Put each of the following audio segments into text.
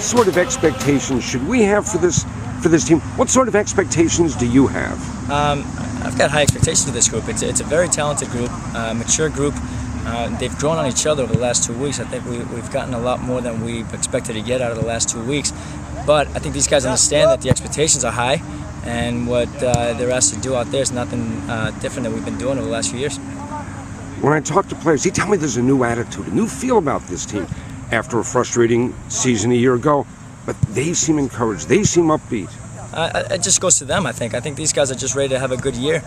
sort of expectations should we have for this team? What sort of expectations do you have? I've got high expectations for this group. It's a very talented group, mature group. They've grown on each other over the last 2 weeks. I think we've gotten a lot more than we expected to get out of the last 2 weeks. But I think these guys understand that the expectations are high, and what they're asked to do out there is nothing different than we've been doing over the last few years. When I talk to players, they tell me there's a new attitude, a new feel about this team after a frustrating season a year ago. But they seem encouraged. They seem upbeat. It just goes to them, I think. I think these guys are just ready to have a good year.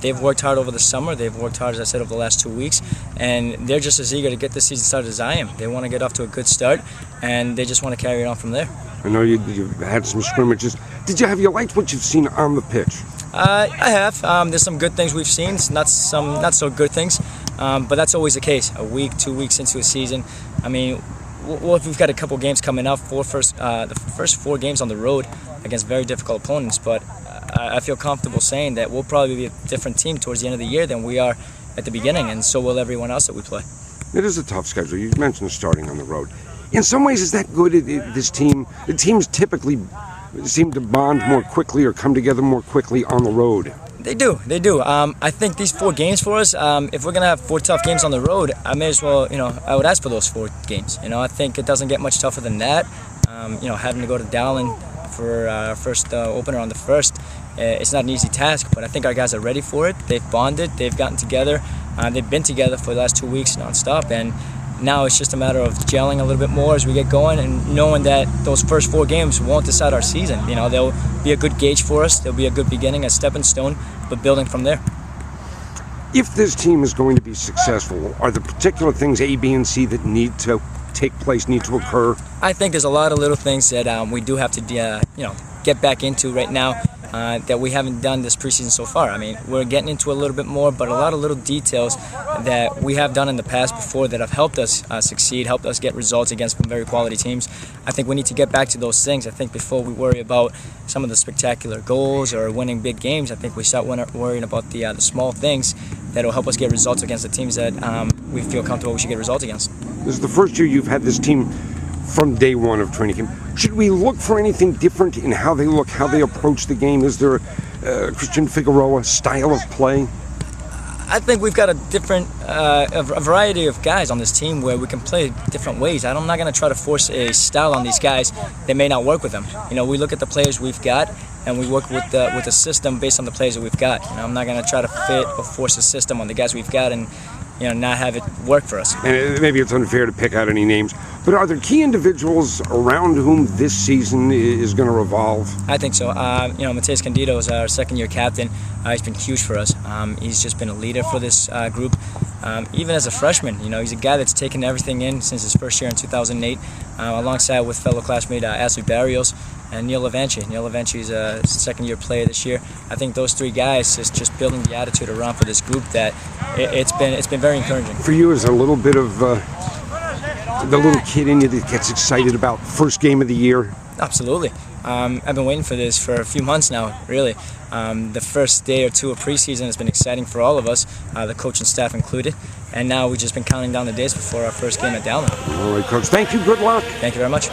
They've worked hard over the summer. They've worked hard, as I said, over the last 2 weeks. And they're just as eager to get the season started as I am. They want to get off to a good start, and they just want to carry it on from there. I know you've had some scrimmages. Have you liked what you've seen on the pitch? I have. There's some good things we've seen, not so good things. But that's always the case. A week, 2 weeks into a season. I mean, we've got a couple games coming up. The first 4 games on the road against very difficult opponents. But I feel comfortable saying that we'll probably be a different team towards the end of the year than we are at the beginning, and so will everyone else that we play. It is a tough schedule. You mentioned starting on the road. In some ways, is that good? The teams typically seem to bond more quickly or come together more quickly on the road. They do. I think these 4 games for us, if we're going to have 4 tough games on the road, I may as well, I would ask for those 4 games. I think it doesn't get much tougher than that. Having to go to Dowling for our first opener on the 1st, it's not an easy task, but I think our guys are ready for it. They've bonded, they've gotten together, they've been together for the last 2 weeks nonstop, and now it's just a matter of gelling a little bit more as we get going and knowing that those first 4 games won't decide our season. They'll be a good gauge for us. They'll be a good beginning, a stepping stone, but building from there. If this team is going to be successful, are there particular things A, B, and C that need to take place, need to occur? I think there's a lot of little things that we do have to, get back into right now that we haven't done this preseason so far. I mean, we're getting into a little bit more, but a lot of little details that we have done in the past before that have helped us succeed, helped us get results against some very quality teams. I think we need to get back to those things. I think before we worry about some of the spectacular goals or winning big games, I think we start worrying about the small things that will help us get results against the teams that we feel comfortable we should get results against. This is the first year you've had this team from day one of training camp. Should we look for anything different in how they look, how they approach the game? Is there a Christian Figueroa style of play? I think we've got a different, a variety of guys on this team where we can play different ways. I'm not going to try to force a style on these guys that may not work with them. We look at the players we've got, and we work with the system based on the players that we've got. I'm not going to try to fit or force a system on the guys we've got and not have it work for us. And maybe it's unfair to pick out any names, but are there key individuals around whom this season is going to revolve? I think so. Mateus Candido is our second-year captain. He's been huge for us. He's just been a leader for this group. Even as a freshman, he's a guy that's taken everything in since his first year in 2008, alongside with fellow classmate Ashley Barrios and Neil Levanchi. Neil Levanchi is a second-year player this year. I think those 3 guys is just building the attitude around for this group that it's been very encouraging. For you, is a little bit of the little kid in you that gets excited about first game of the year? Absolutely. I've been waiting for this for a few months now, really. The first day or 2 of preseason has been exciting for all of us, the coach and staff included. And now we've just been counting down the days before our first game at Dowling. All right, Coach. Thank you. Good luck. Thank you very much.